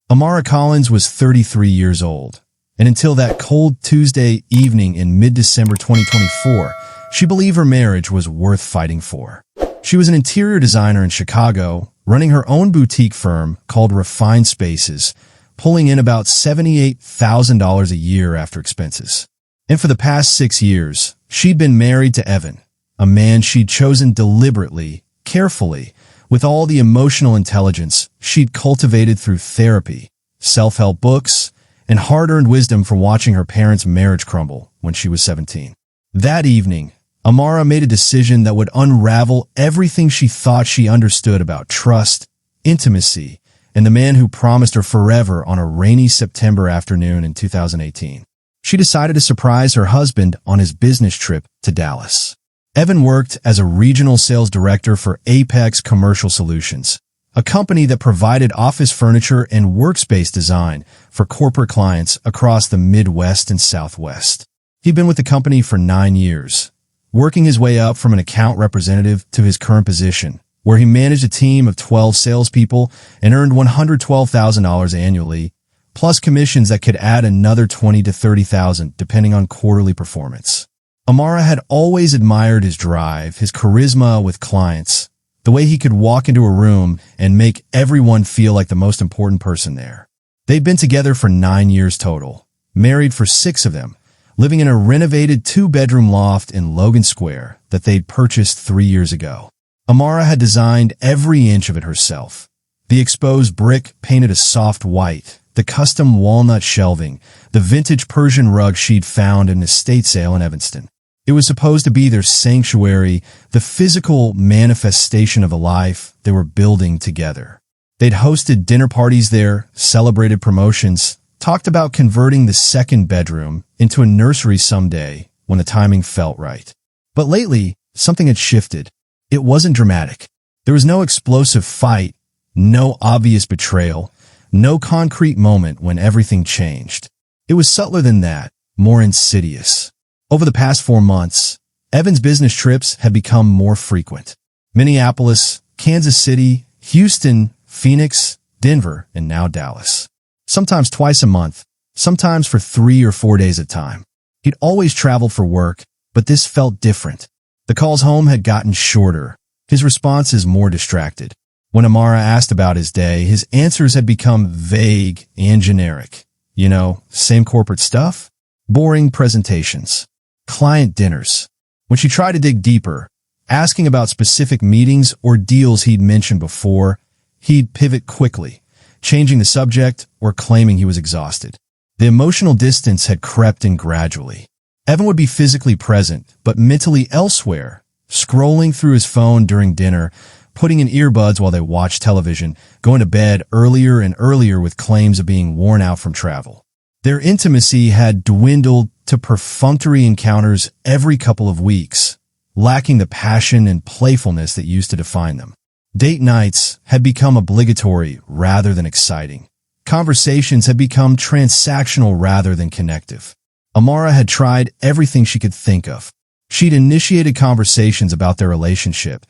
Amara Collins was 33 years old, and until that cold Tuesday evening in mid-December 2024, she believed her marriage was worth fighting for. She was an interior designer in Chicago, running her own boutique firm called Refined Spaces, pulling in about $78,000 a year after expenses. And for the past 6 years, she'd been married to Evan, a man she'd chosen deliberately, carefully, with all the emotional intelligence she'd cultivated through therapy, self-help books, and hard-earned wisdom from watching her parents' marriage crumble when she was 17. That evening, Amara made a decision that would unravel everything she thought she understood about trust, intimacy, and the man who promised her forever on a rainy September afternoon in 2018. She decided to surprise her husband on his business trip to Dallas. Evan worked as a regional sales director for Apex Commercial Solutions, a company that provided office furniture and workspace design for corporate clients across the Midwest and Southwest. He'd been with the company for 9 years, working his way up from an account representative to his current position, where he managed a team of 12 salespeople and earned $112,000 annually, plus commissions that could add another $20,000 to $30,000 depending on quarterly performance. Amara had always admired his drive, his charisma with clients, the way he could walk into a room and make everyone feel like the most important person there. They'd been together for 9 years total, married for 6 of them, living in a renovated 2-bedroom loft in Logan Square that they'd purchased 3 years ago. Amara had designed every inch of it herself. The exposed brick painted a soft white, the custom walnut shelving, the vintage Persian rug she'd found in an estate sale in Evanston. It was supposed to be their sanctuary, the physical manifestation of a life they were building together. They'd hosted dinner parties there, celebrated promotions, talked about converting the second bedroom into a nursery someday when the timing felt right. But lately, something had shifted. It wasn't dramatic. There was no explosive fight, no obvious betrayal, no concrete moment when everything changed. It was subtler than that, more insidious. Over the past 4 months, Evan's business trips had become more frequent. Minneapolis, Kansas City, Houston, Phoenix, Denver, and now Dallas. Sometimes twice a month, sometimes for 3 or 4 days at a time. He'd always traveled for work, but this felt different. The calls home had gotten shorter, his responses more distracted. When Amara asked about his day, his answers had become vague and generic. You know, same corporate stuff? Boring presentations. Client dinners. When she tried to dig deeper, asking about specific meetings or deals he'd mentioned before, he'd pivot quickly, changing the subject or claiming he was exhausted. The emotional distance had crept in gradually. Evan would be physically present, but mentally elsewhere, scrolling through his phone during dinner, putting in earbuds while they watched television, going to bed earlier and earlier with claims of being worn out from travel. Their intimacy had dwindled to perfunctory encounters every couple of weeks, lacking the passion and playfulness that used to define them. Date nights had become obligatory rather than exciting. Conversations had become transactional rather than connective. Amara had tried everything she could think of. She'd initiated conversations about their relationship,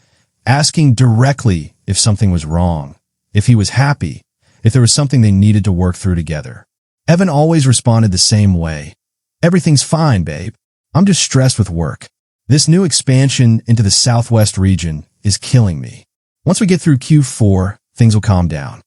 asking directly if something was wrong, if he was happy, if there was something they needed to work through together. Evan always responded the same way. "Everything's fine, babe. I'm just stressed with work. This new expansion into the Southwest region is killing me. Once we get through Q4, things will calm down."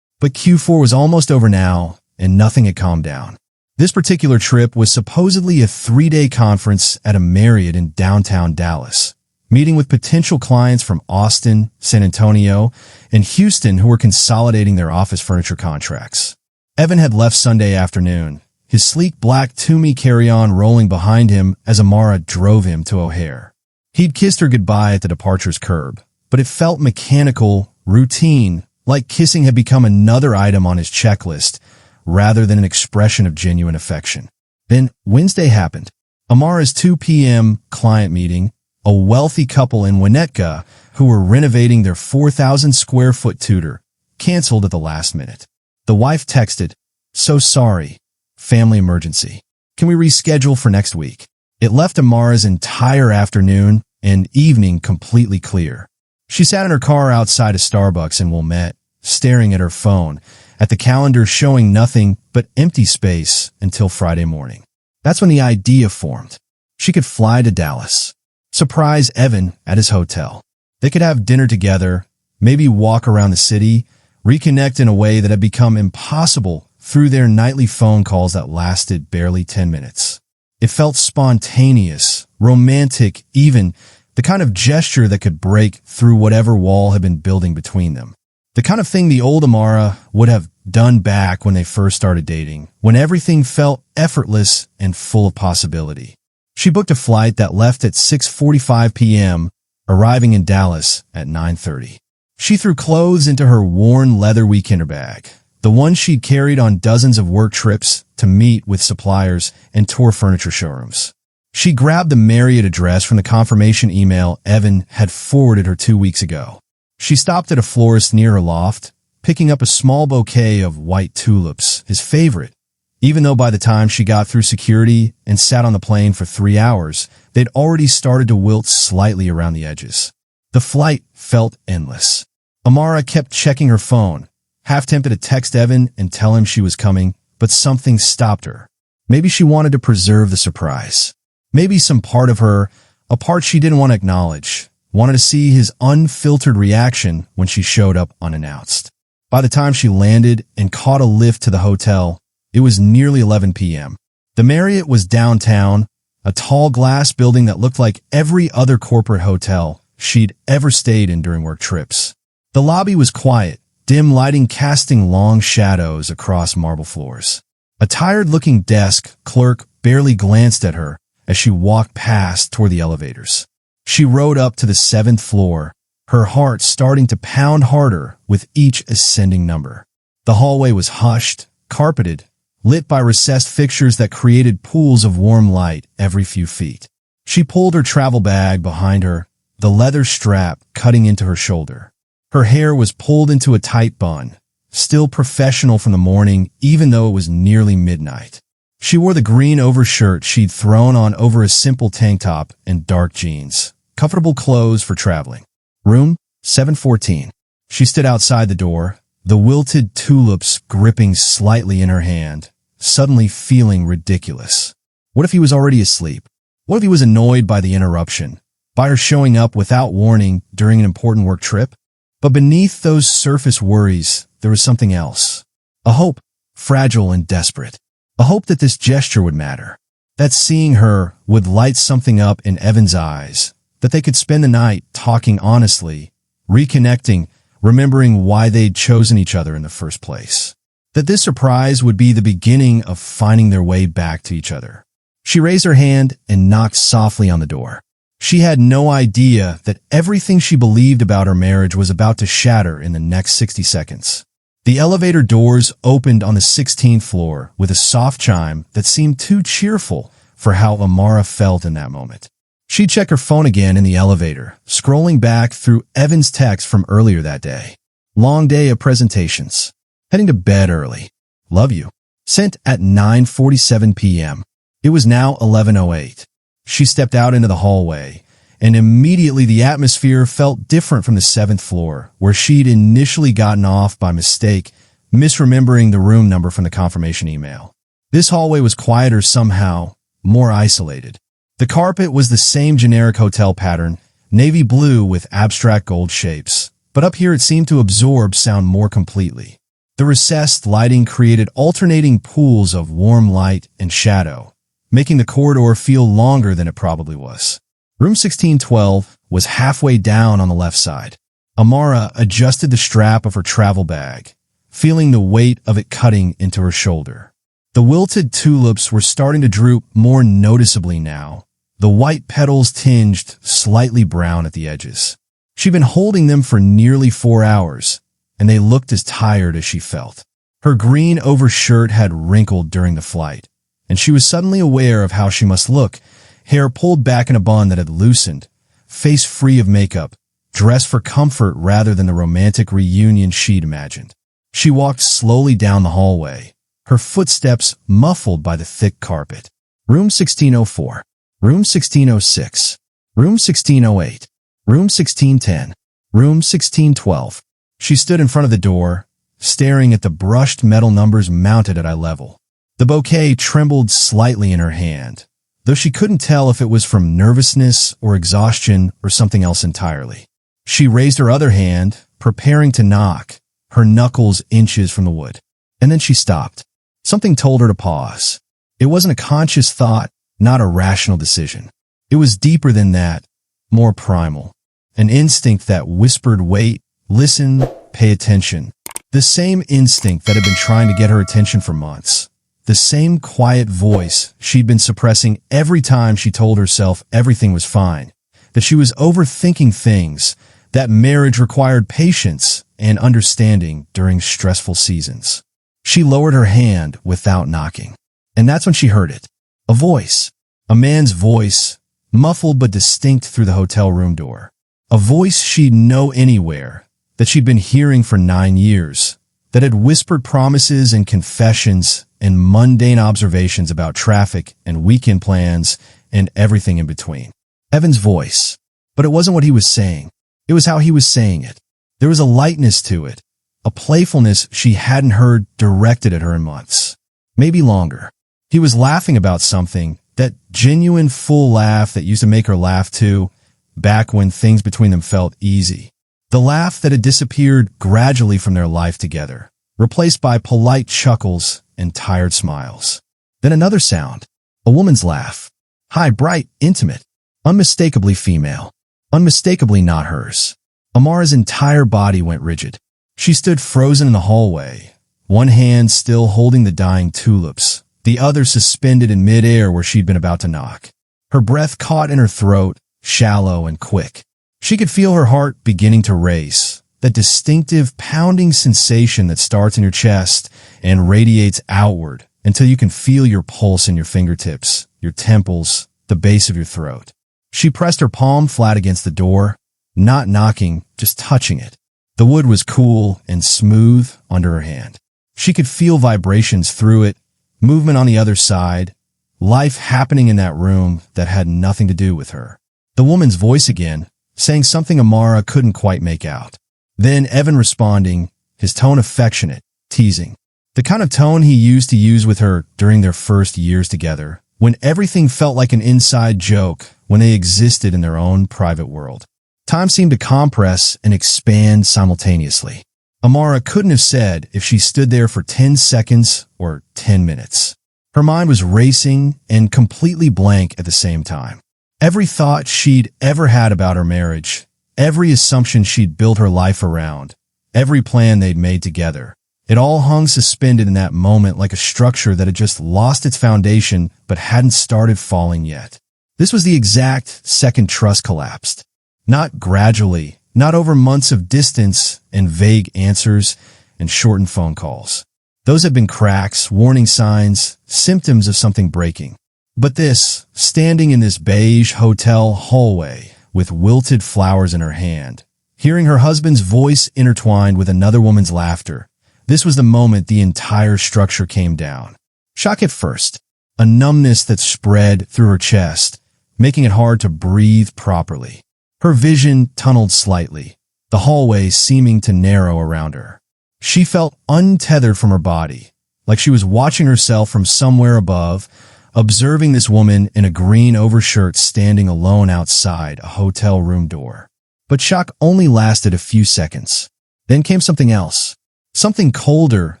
But Q4 was almost over now, and nothing had calmed down. This particular trip was supposedly a 3-day conference at a Marriott in downtown Dallas, meeting with potential clients from Austin, San Antonio, and Houston who were consolidating their office furniture contracts. Evan had left Sunday afternoon, his sleek black Toomey carry-on rolling behind him as Amara drove him to O'Hare. He'd kissed her goodbye at the departure's curb, but it felt mechanical, routine, like kissing had become another item on his checklist, rather than an expression of genuine affection. Then Wednesday happened. Amara's 2 p.m. client meeting, a wealthy couple in Winnetka who were renovating their 4,000-square-foot Tudor, canceled at the last minute. The wife texted, "So sorry. Family emergency. Can we reschedule for next week?" It left Amara's entire afternoon and evening completely clear. She sat in her car outside a Starbucks in Wilmette, staring at her phone, at the calendar showing nothing but empty space until Friday morning. That's when the idea formed. She could fly to Dallas, surprise Evan at his hotel. They could have dinner together, maybe walk around the city, reconnect in a way that had become impossible through their nightly phone calls that lasted barely 10 minutes. It felt spontaneous, romantic, even the kind of gesture that could break through whatever wall had been building between them. The kind of thing the old Amara would have done back when they first started dating, when everything felt effortless and full of possibility. She booked a flight that left at 6:45 p.m., arriving in Dallas at 9:30. She threw clothes into her worn leather weekender bag, the one she'd carried on dozens of work trips to meet with suppliers and tour furniture showrooms. She grabbed the Marriott address from the confirmation email Evan had forwarded her 2 weeks ago. She stopped at a florist near her loft, picking up a small bouquet of white tulips, his favorite, even though by the time she got through security and sat on the plane for 3 hours, they'd already started to wilt slightly around the edges. The flight felt endless. Amara kept checking her phone, half tempted to text Evan and tell him she was coming, but something stopped her. Maybe she wanted to preserve the surprise. Maybe some part of her, a part she didn't want to acknowledge, wanted to see his unfiltered reaction when she showed up unannounced. By the time she landed and caught a lift to the hotel, it was nearly 11 p.m. The Marriott was downtown, a tall glass building that looked like every other corporate hotel she'd ever stayed in during work trips. The lobby was quiet, dim lighting casting long shadows across marble floors. A tired-looking desk clerk barely glanced at her as she walked past toward the elevators. She rode up to the 7th floor, her heart starting to pound harder with each ascending number. The hallway was hushed, carpeted, lit by recessed fixtures that created pools of warm light every few feet. She pulled her travel bag behind her, the leather strap cutting into her shoulder. Her hair was pulled into a tight bun, still professional from the morning even though it was nearly midnight. She wore the green overshirt she'd thrown on over a simple tank top and dark jeans, comfortable clothes for traveling. Room 714. She stood outside the door, the wilted tulips gripping slightly in her hand, suddenly feeling ridiculous. What if he was already asleep? What if he was annoyed by the interruption, by her showing up without warning during an important work trip? But beneath those surface worries, there was something else. A hope, fragile and desperate. A hope that this gesture would matter. That seeing her would light something up in Evan's eyes. That they could spend the night talking honestly, reconnecting, remembering why they'd chosen each other in the first place. That this surprise would be the beginning of finding their way back to each other. She raised her hand and knocked softly on the door. She had no idea that everything she believed about her marriage was about to shatter in the next 60 seconds. The elevator doors opened on the 16th floor with a soft chime that seemed too cheerful for how Amara felt in that moment. She checked her phone again in the elevator, scrolling back through Evan's text from earlier that day. Long day of presentations. Heading to bed early. Love you. Sent at 9:47 p.m. It was now 11:08. She stepped out into the hallway, and immediately the atmosphere felt different from the 7th floor, where she'd initially gotten off by mistake, misremembering the room number from the confirmation email. This hallway was quieter somehow, more isolated. The carpet was the same generic hotel pattern, navy blue with abstract gold shapes, but up here it seemed to absorb sound more completely. The recessed lighting created alternating pools of warm light and shadow, making the corridor feel longer than it probably was. Room 1612 was halfway down on the left side. Amara adjusted the strap of her travel bag, feeling the weight of it cutting into her shoulder. The wilted tulips were starting to droop more noticeably now, the white petals tinged slightly brown at the edges. She'd been holding them for nearly 4 hours, and they looked as tired as she felt. Her green overshirt had wrinkled during the flight, and she was suddenly aware of how she must look, hair pulled back in a bun that had loosened, face free of makeup, dressed for comfort rather than the romantic reunion she'd imagined. She walked slowly down the hallway, her footsteps muffled by the thick carpet. Room 1604, Room 1606, Room 1608, Room 1610, Room 1612. She stood in front of the door, staring at the brushed metal numbers mounted at eye level. The bouquet trembled slightly in her hand, though she couldn't tell if it was from nervousness or exhaustion or something else entirely. She raised her other hand, preparing to knock, her knuckles inches from the wood. And then she stopped. Something told her to pause. It wasn't a conscious thought, not a rational decision. It was deeper than that, more primal. An instinct that whispered, wait, listen, pay attention. The same instinct that had been trying to get her attention for months. The same quiet voice she'd been suppressing every time she told herself everything was fine. That she was overthinking things, that marriage required patience and understanding during stressful seasons. She lowered her hand without knocking. And that's when she heard it. A voice. A man's voice, muffled but distinct through the hotel room door. A voice she'd know anywhere, that she'd been hearing for 9 years, that had whispered promises and confessions and mundane observations about traffic and weekend plans and everything in between. Evan's voice. But it wasn't what he was saying. It was how he was saying it. There was a lightness to it, a playfulness she hadn't heard directed at her in months. Maybe longer. He was laughing about something, that genuine full laugh that used to make her laugh too, back when things between them felt easy. The laugh that had disappeared gradually from their life together, replaced by polite chuckles and tired smiles. Then another sound, a woman's laugh. High, bright, intimate, unmistakably female, unmistakably not hers. Amara's entire body went rigid. She stood frozen in the hallway, one hand still holding the dying tulips, the other suspended in midair where she'd been about to knock. Her breath caught in her throat, shallow and quick. She could feel her heart beginning to race, that distinctive pounding sensation that starts in your chest and radiates outward until you can feel your pulse in your fingertips, your temples, the base of your throat. She pressed her palm flat against the door, not knocking, just touching it. The wood was cool and smooth under her hand. She could feel vibrations through it, movement on the other side, life happening in that room that had nothing to do with her. The woman's voice again, saying something Amara couldn't quite make out. Then Evan responding, his tone affectionate, teasing. The kind of tone he used to use with her during their first years together, when everything felt like an inside joke, when they existed in their own private world. Time seemed to compress and expand simultaneously. Amara couldn't have said if she stood there for 10 seconds or 10 minutes. Her mind was racing and completely blank at the same time. Every thought she'd ever had about her marriage, every assumption she'd built her life around, every plan they'd made together, it all hung suspended in that moment like a structure that had just lost its foundation but hadn't started falling yet. This was the exact second trust collapsed. Not gradually, not over months of distance and vague answers and shortened phone calls. Those had been cracks, warning signs, symptoms of something breaking. But this, standing in this beige hotel hallway with wilted flowers in her hand, hearing her husband's voice intertwined with another woman's laughter, this was the moment the entire structure came down. Shock at first, a numbness that spread through her chest, making it hard to breathe properly. Her vision tunneled slightly, the hallway seeming to narrow around her. She felt untethered from her body, like she was watching herself from somewhere above, observing this woman in a green overshirt standing alone outside a hotel room door. But shock only lasted a few seconds. Then came something else. Something colder,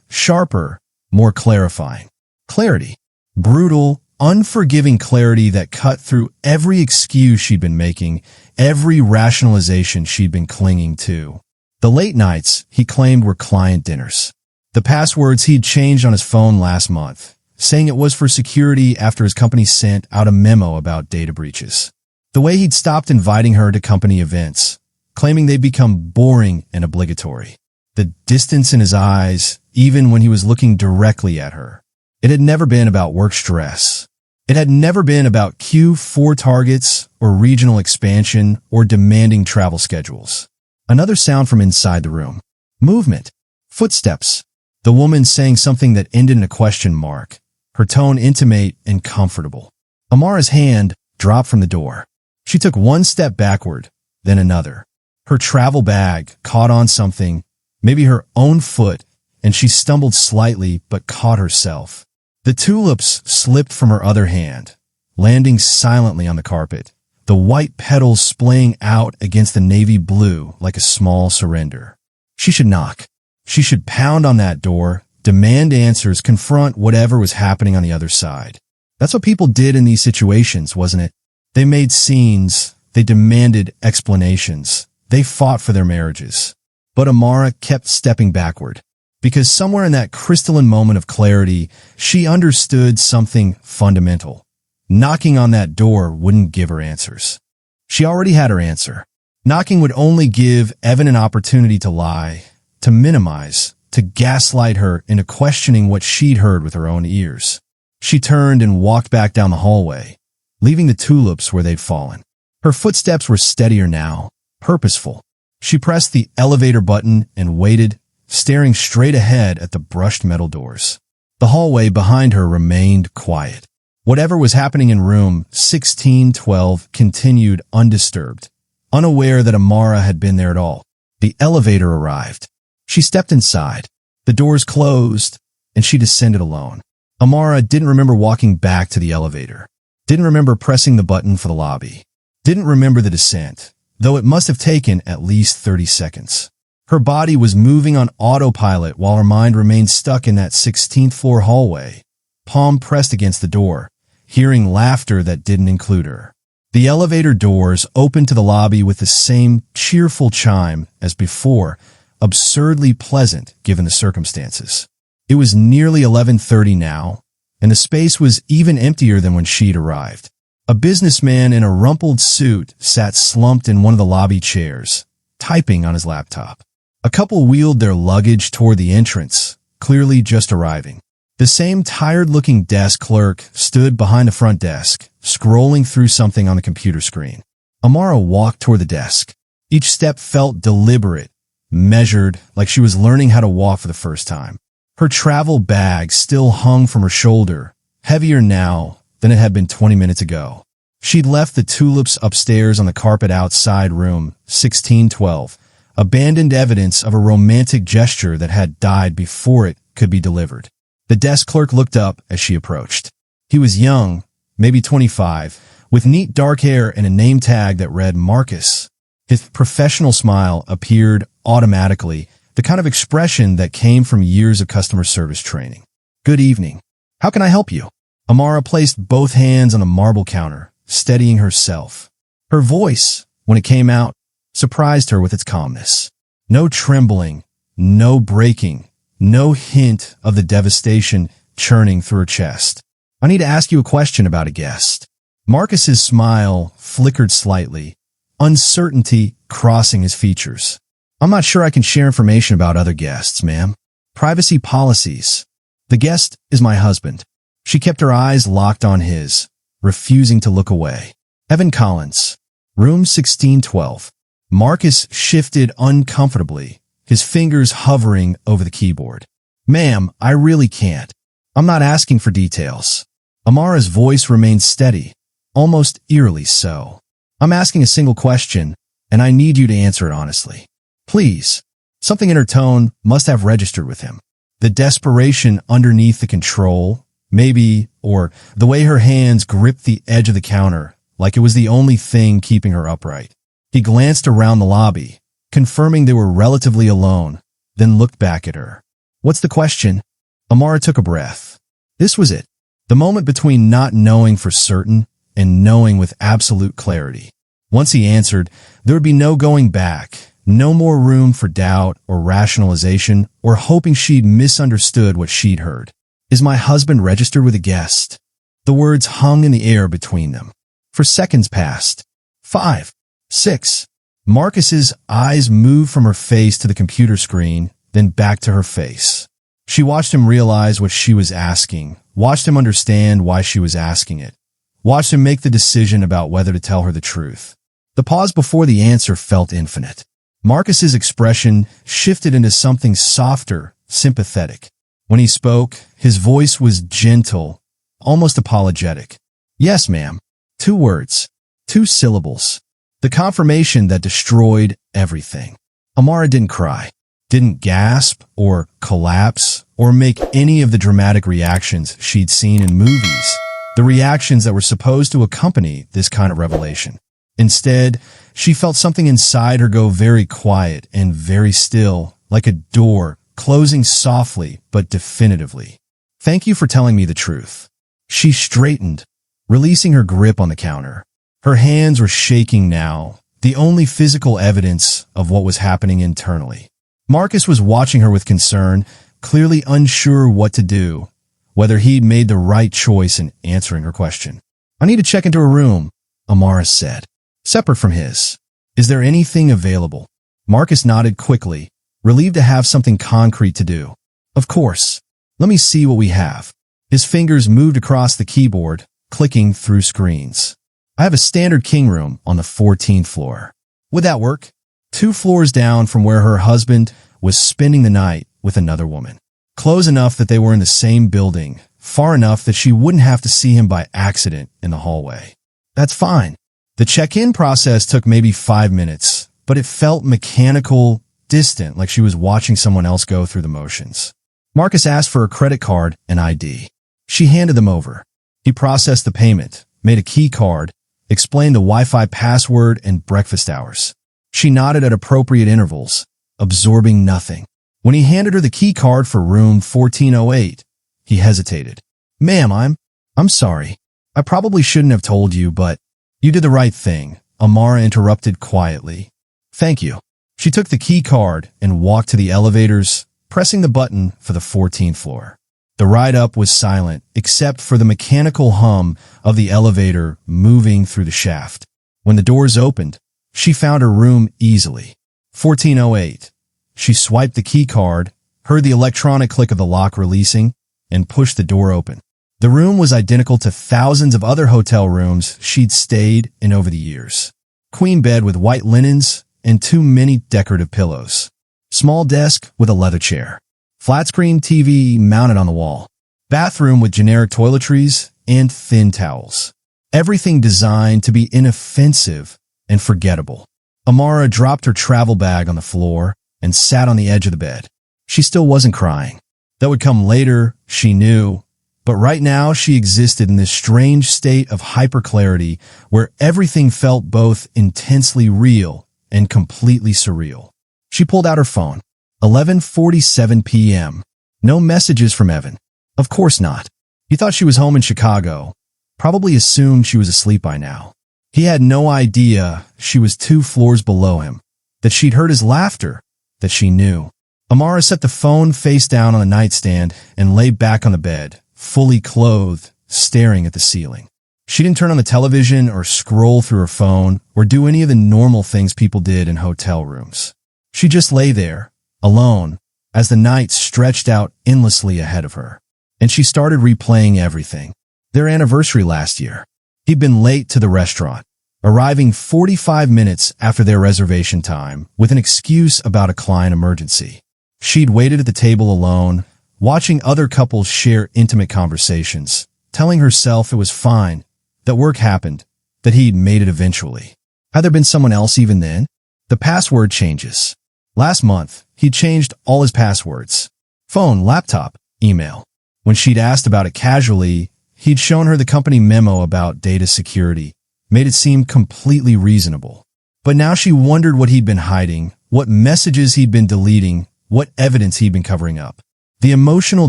sharper, more clarifying. Clarity. Brutal, unforgiving clarity that cut through every excuse she'd been making, every rationalization she'd been clinging to. The late nights, he claimed, were client dinners. The passwords he'd changed on his phone last month, saying it was for security after his company sent out a memo about data breaches. The way he'd stopped inviting her to company events, claiming they'd become boring and obligatory. The distance in his eyes, even when he was looking directly at her. It had never been about work stress. It had never been about Q4 targets or regional expansion or demanding travel schedules. Another sound from inside the room. Movement. Footsteps. The woman saying something that ended in a question mark, her tone intimate and comfortable. Amara's hand dropped from the door. She took one step backward, then another. Her travel bag caught on something, maybe her own foot, and she stumbled slightly but caught herself. The tulips slipped from her other hand, landing silently on the carpet, the white petals splaying out against the navy blue like a small surrender. She should knock. She should pound on that door, demand answers, confront whatever was happening on the other side. That's what people did in these situations, wasn't it? They made scenes. They demanded explanations. They fought for their marriages. But Amara kept stepping backward, because somewhere in that crystalline moment of clarity, she understood something fundamental. Knocking on that door wouldn't give her answers. She already had her answer. Knocking would only give Evan an opportunity to lie, to minimize, to gaslight her into questioning what she'd heard with her own ears. She turned and walked back down the hallway, leaving the tulips where they'd fallen. Her footsteps were steadier now, purposeful. She pressed the elevator button and waited, staring straight ahead at the brushed metal doors. The hallway behind her remained quiet. Whatever was happening in room 1612 continued undisturbed, unaware that Amara had been there at all. The elevator arrived. She stepped inside. The doors closed, and she descended alone. Amara didn't remember walking back to the elevator. Didn't remember pressing the button for the lobby. Didn't remember the descent, though it must have taken at least 30 seconds. Her body was moving on autopilot while her mind remained stuck in that 16th floor hallway, palm pressed against the door, hearing laughter that didn't include her. The elevator doors opened to the lobby with the same cheerful chime as before, absurdly pleasant given the circumstances. It was nearly 11:30 now, and the space was even emptier than when she'd arrived. A businessman in a rumpled suit sat slumped in one of the lobby chairs, typing on his laptop. A couple wheeled their luggage toward the entrance, clearly just arriving. The same tired-looking desk clerk stood behind the front desk, scrolling through something on the computer screen. Amara walked toward the desk. Each step felt deliberate, measured, like she was learning how to walk for the first time. Her travel bag still hung from her shoulder, heavier now than it had been 20 minutes ago. She'd left the tulips upstairs on the carpet outside room 1612, abandoned evidence of a romantic gesture that had died before it could be delivered. The desk clerk looked up as she approached. He was young, maybe 25, with neat dark hair and a name tag that read Marcus. His professional smile appeared automatically, the kind of expression that came from years of customer service training. "Good evening. How can I help you?" Amara placed both hands on the marble counter, steadying herself. Her voice, when it came out, surprised her with its calmness. No trembling, no breaking, no hint of the devastation churning through her chest. "I need to ask you a question about a guest." Marcus's smile flickered slightly, uncertainty crossing his features. "I'm not sure I can share information about other guests, ma'am. Privacy policies. The guest is my husband." She kept her eyes locked on his, refusing to look away. "Evan Collins, room 1612. Marcus shifted uncomfortably, his fingers hovering over the keyboard. "Ma'am, I really can't. I'm not asking for details." Amara's voice remained steady, almost eerily so. "I'm asking a single question, and I need you to answer it honestly. Please." Something in her tone must have registered with him. The desperation underneath the control, maybe, or the way her hands gripped the edge of the counter, like it was the only thing keeping her upright. He glanced around the lobby, confirming they were relatively alone, then looked back at her. "What's the question?" Amara took a breath. This was it. The moment between not knowing for certain and knowing with absolute clarity. Once he answered, there would be no going back, no more room for doubt or rationalization or hoping she'd misunderstood what she'd heard. "Is my husband registered with a guest?" The words hung in the air between them. For seconds passed. 5, 6. Marcus's eyes moved from her face to the computer screen, then back to her face. She watched him realize what she was asking, watched him understand why she was asking it, watched him make the decision about whether to tell her the truth. The pause before the answer felt infinite. Marcus's expression shifted into something softer, sympathetic. When he spoke, his voice was gentle, almost apologetic. "Yes, ma'am." 2 words, 2 syllables. The confirmation that destroyed everything. Amara didn't cry. didn't gasp or collapse or make any of the dramatic reactions she'd seen in movies, the reactions that were supposed to accompany this kind of revelation. Instead, she felt something inside her go very quiet and very still, like a door closing softly but definitively. "Thank you for telling me the truth." She straightened, releasing her grip on the counter. Her hands were shaking now, the only physical evidence of what was happening internally. Marcus was watching her with concern, clearly unsure what to do, whether he'd made the right choice in answering her question. "I need to check into a room," Amara said, separate from his. "Is there anything available?" Marcus nodded quickly, relieved to have something concrete to do. "Of course. Let me see what we have." His fingers moved across the keyboard, clicking through screens. "I have a standard king room on the 14th floor. Would that work?" 2 floors down from where her husband was spending the night with another woman. Close enough that they were in the same building, far enough that she wouldn't have to see him by accident in the hallway. "That's fine." The check-in process took maybe 5 minutes, but it felt mechanical, distant, like she was watching someone else go through the motions. Marcus asked for a credit card and ID. She handed them over. He processed the payment, made a key card, explained the Wi-Fi password and breakfast hours. She nodded at appropriate intervals, absorbing nothing. When he handed her the key card for room 1408, he hesitated. "Ma'am, I'm sorry. I probably shouldn't have told you, but..." "You did the right thing," Amara interrupted quietly. "Thank you." She took the key card and walked to the elevators, pressing the button for the 14th floor. The ride up was silent, except for the mechanical hum of the elevator moving through the shaft. When the doors opened, she found her room easily. 1408. She swiped the key card, heard the electronic click of the lock releasing, and pushed the door open. The room was identical to thousands of other hotel rooms she'd stayed in over the years. Queen bed with white linens and too many decorative pillows. Small desk with a leather chair. Flat-screen TV mounted on the wall. Bathroom with generic toiletries and thin towels. Everything designed to be inoffensive and forgettable. Amara dropped her travel bag on the floor and sat on the edge of the bed. She still wasn't crying. That would come later, she knew. But right now, she existed in this strange state of hyperclarity where everything felt both intensely real and completely surreal. She pulled out her phone. 11:47 p.m. No messages from Evan. Of course not. He thought she was home in Chicago. Probably assumed she was asleep by now. He had no idea she was 2 floors below him, that she'd heard his laughter, that she knew. Amara set the phone face down on the nightstand and lay back on the bed, fully clothed, staring at the ceiling. She didn't turn on the television or scroll through her phone or do any of the normal things people did in hotel rooms. She just lay there, alone, as the night stretched out endlessly ahead of her. And she started replaying everything. Their anniversary last year. He'd been late to the restaurant, arriving 45 minutes after their reservation time with an excuse about a client emergency. She'd waited at the table alone, watching other couples share intimate conversations, telling herself it was fine, that work happened, that he'd made it eventually. Had there been someone else even then? The password changes. Last month, he'd changed all his passwords. Phone, laptop, email. When she'd asked about it casually, he'd shown her the company memo about data security, made it seem completely reasonable. But now she wondered what he'd been hiding, what messages he'd been deleting, what evidence he'd been covering up. The emotional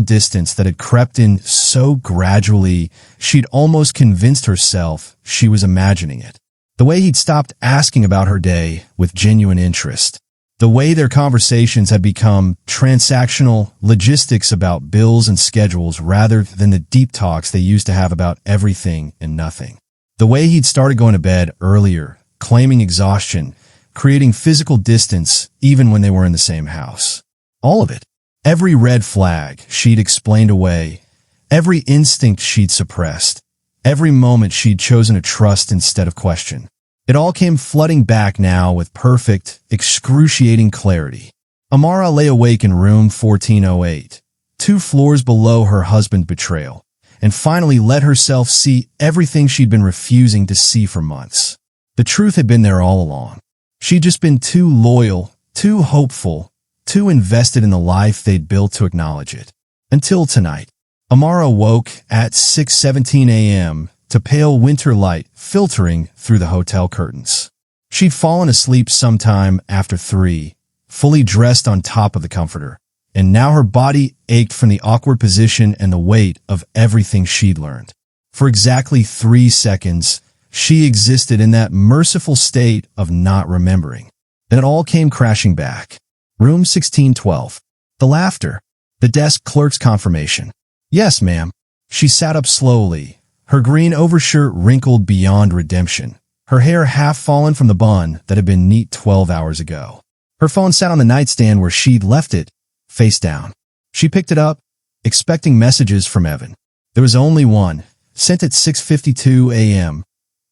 distance that had crept in so gradually, she'd almost convinced herself she was imagining it. The way he'd stopped asking about her day with genuine interest. The way their conversations had become transactional logistics about bills and schedules rather than the deep talks they used to have about everything and nothing. The way he'd started going to bed earlier, claiming exhaustion, creating physical distance even when they were in the same house. All of it. Every red flag she'd explained away, every instinct she'd suppressed, every moment she'd chosen to trust instead of question. It all came flooding back now with perfect, excruciating clarity. Amara lay awake in room 1408, 2 floors below her husband's betrayal, and finally let herself see everything she'd been refusing to see for months. The truth had been there all along. She'd just been too loyal, too hopeful, too invested in the life they'd built to acknowledge it. Until tonight. Amara woke at 6:17 a.m. to pale winter light filtering through the hotel curtains. She'd fallen asleep sometime after 3, fully dressed on top of the comforter, and now her body ached from the awkward position and the weight of everything she'd learned. For exactly 3 seconds, she existed in that merciful state of not remembering. Then it all came crashing back. Room 1612. The laughter. The desk clerk's confirmation. Yes, ma'am. She sat up slowly, her green overshirt wrinkled beyond redemption, her hair half fallen from the bun that had been neat 12 hours ago. Her phone sat on the nightstand where she'd left it, face down. She picked it up, expecting messages from Evan. There was only one, sent at 6:52 a.m.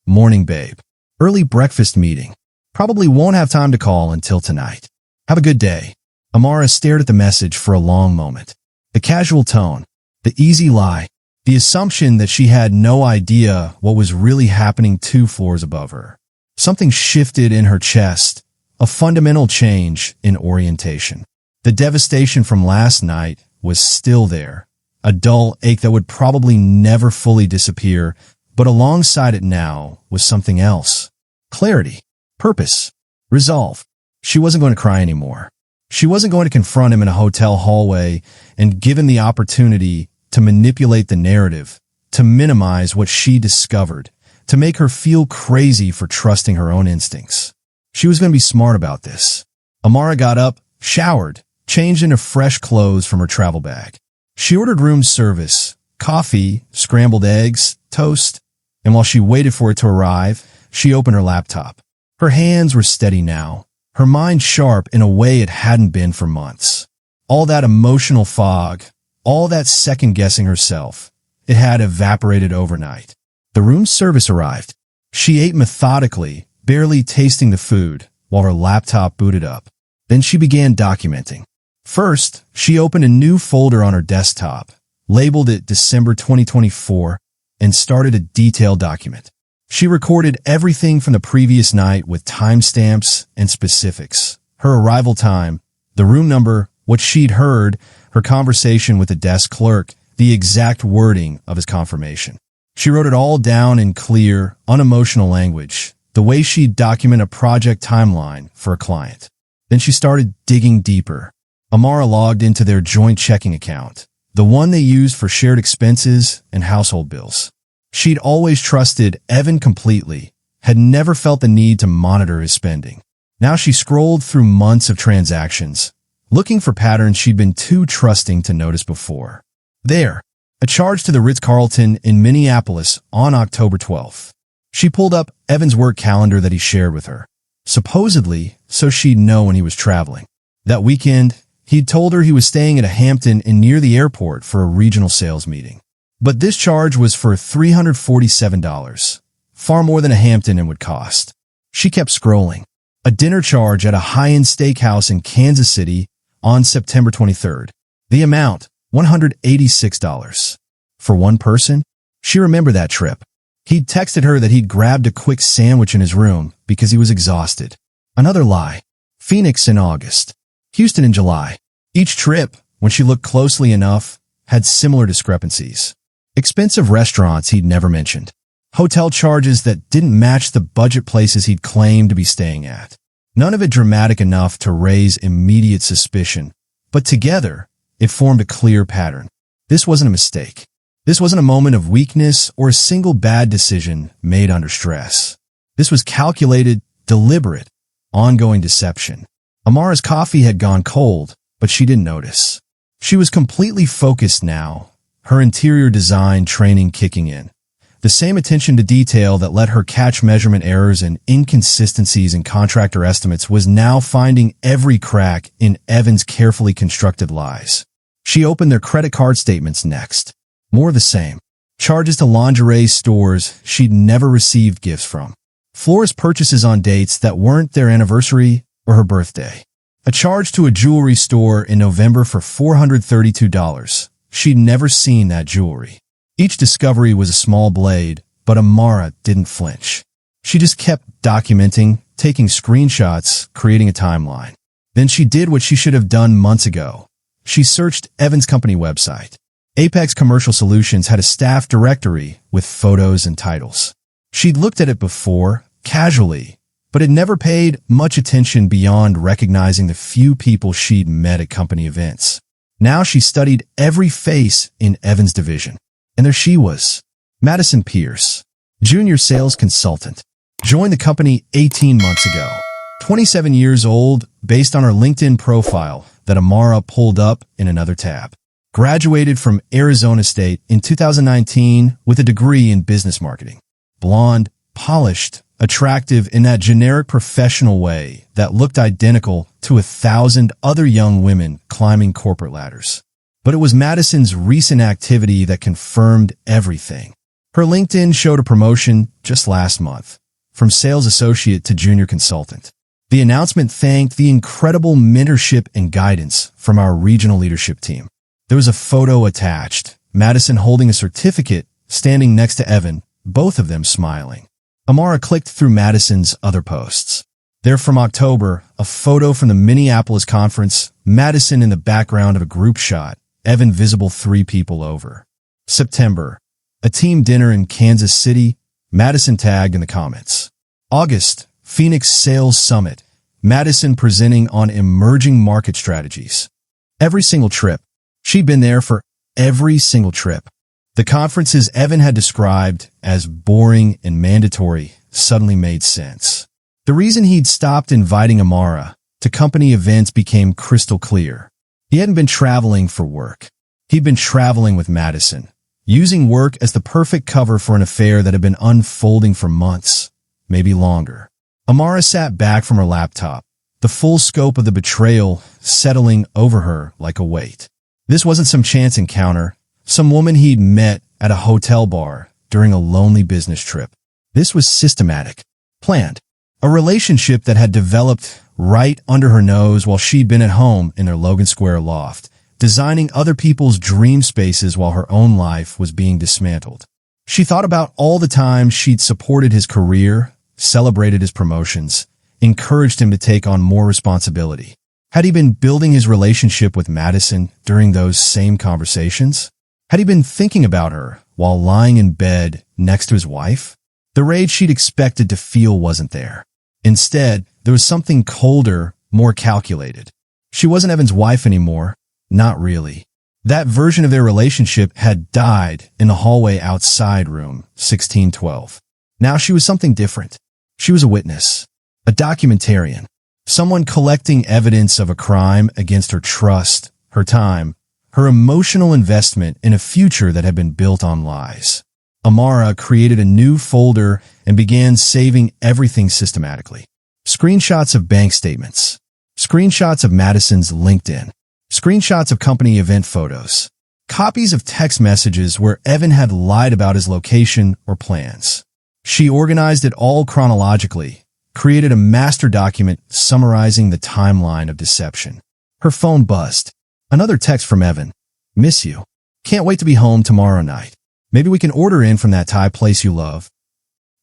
Morning, babe. Early breakfast meeting. Probably won't have time to call until tonight. Have a good day. Amara stared at the message for a long moment. The casual tone, the easy lie, the assumption that she had no idea what was really happening 2 floors above her. Something shifted in her chest, a fundamental change in orientation. The devastation from last night was still there, a dull ache that would probably never fully disappear, but alongside it now was something else. Clarity, purpose, resolve. She wasn't going to cry anymore. She wasn't going to confront him in a hotel hallway and give him the opportunity to manipulate the narrative, to minimize what she discovered, to make her feel crazy for trusting her own instincts. She was going to be smart about this. Amara got up, showered, changed into fresh clothes from her travel bag. She ordered room service, coffee, scrambled eggs, toast, and while she waited for it to arrive, she opened her laptop. Her hands were steady now, her mind sharp in a way it hadn't been for months. All that emotional fog, all that second-guessing herself, it had evaporated overnight. The room service arrived. She ate methodically, barely tasting the food, while her laptop booted up. Then she began documenting. First, she opened a new folder on her desktop, labeled it December 2024, and started a detailed document. She recorded everything from the previous night with timestamps and specifics. Her arrival time, the room number, what she'd heard, her conversation with the desk clerk, the exact wording of his confirmation. She wrote it all down in clear, unemotional language, the way she'd document a project timeline for a client. Then she started digging deeper. Amara logged into their joint checking account, the one they used for shared expenses and household bills. She'd always trusted Evan completely, had never felt the need to monitor his spending. Now she scrolled through months of transactions, looking for patterns she'd been too trusting to notice before. There, a charge to the Ritz-Carlton in Minneapolis on October 12th. She pulled up Evan's work calendar that he shared with her, supposedly so she'd know when he was traveling. That weekend, he'd told her he was staying at a Hampton Inn near the airport for a regional sales meeting. But this charge was for $347, far more than a Hampton Inn would cost. She kept scrolling. A dinner charge at a high-end steakhouse in Kansas City on September 23rd. The amount, $186. For one person? She remembered that trip. He'd texted her that he'd grabbed a quick sandwich in his room because he was exhausted. Another lie. Phoenix in August. Houston in July. Each trip, when she looked closely enough, had similar discrepancies. Expensive restaurants he'd never mentioned. Hotel charges that didn't match the budget places he'd claimed to be staying at. None of it dramatic enough to raise immediate suspicion, but together, it formed a clear pattern. This wasn't a mistake. This wasn't a moment of weakness or a single bad decision made under stress. This was calculated, deliberate, ongoing deception. Amara's coffee had gone cold, but she didn't notice. She was completely focused now, her interior design training kicking in. The same attention to detail that let her catch measurement errors and inconsistencies in contractor estimates was now finding every crack in Evan's carefully constructed lies. She opened their credit card statements next. More of the same. Charges to lingerie stores she'd never received gifts from. Florist purchases on dates that weren't their anniversary or her birthday. A charge to a jewelry store in November for $432. She'd never seen that jewelry. Each discovery was a small blade, but Amara didn't flinch. She just kept documenting, taking screenshots, creating a timeline. Then she did what she should have done months ago. She searched Evan's company website. Apex Commercial Solutions had a staff directory with photos and titles. She'd looked at it before, casually, but had never paid much attention beyond recognizing the few people she'd met at company events. Now she studied every face in Evan's division. And there she was, Madison Pierce, junior sales consultant. Joined the company 18 months ago. 27 years old, based on her LinkedIn profile that Amara pulled up in another tab. Graduated from Arizona State in 2019 with a degree in business marketing. Blonde, polished, attractive in that generic professional way that looked identical to 1,000 other young women climbing corporate ladders. But it was Madison's recent activity that confirmed everything. Her LinkedIn showed a promotion just last month, from sales associate to junior consultant. The announcement thanked the incredible mentorship and guidance from our regional leadership team. There was a photo attached, Madison holding a certificate, standing next to Evan, both of them smiling. Amara clicked through Madison's other posts. There from October, a photo from the Minneapolis conference, Madison in the background of a group shot, Evan visible 3 people over. September, a team dinner in Kansas City, Madison tagged in the comments. August, Phoenix Sales Summit, Madison presenting on emerging market strategies. Every single trip. She'd been there for every single trip. The conferences Evan had described as boring and mandatory suddenly made sense. The reason he'd stopped inviting Amara to company events became crystal clear. He hadn't been traveling for work. He'd been traveling with Madison, using work as the perfect cover for an affair that had been unfolding for months, maybe longer. Amara sat back from her laptop, the full scope of the betrayal settling over her like a weight. This wasn't some chance encounter, some woman he'd met at a hotel bar during a lonely business trip. This was systematic, planned, a relationship that had developed right under her nose while she'd been at home in their Logan Square loft, designing other people's dream spaces while her own life was being dismantled. She thought about all the times she'd supported his career, celebrated his promotions, encouraged him to take on more responsibility. Had he been building his relationship with Madison during those same conversations? Had he been thinking about her while lying in bed next to his wife? The rage she'd expected to feel wasn't there. Instead, there was something colder, more calculated. She wasn't Evan's wife anymore. Not really. That version of their relationship had died in the hallway outside room 1612. Now she was something different. She was a witness, a documentarian, someone collecting evidence of a crime against her trust, her time, her emotional investment in a future that had been built on lies. Amara created a new folder and began saving everything systematically. Screenshots of bank statements, screenshots of Madison's LinkedIn, screenshots of company event photos, copies of text messages where Evan had lied about his location or plans. She organized it all chronologically, created a master document summarizing the timeline of deception. Her phone buzzed. Another text from Evan. Miss you. Can't wait to be home tomorrow night. Maybe we can order in from that Thai place you love.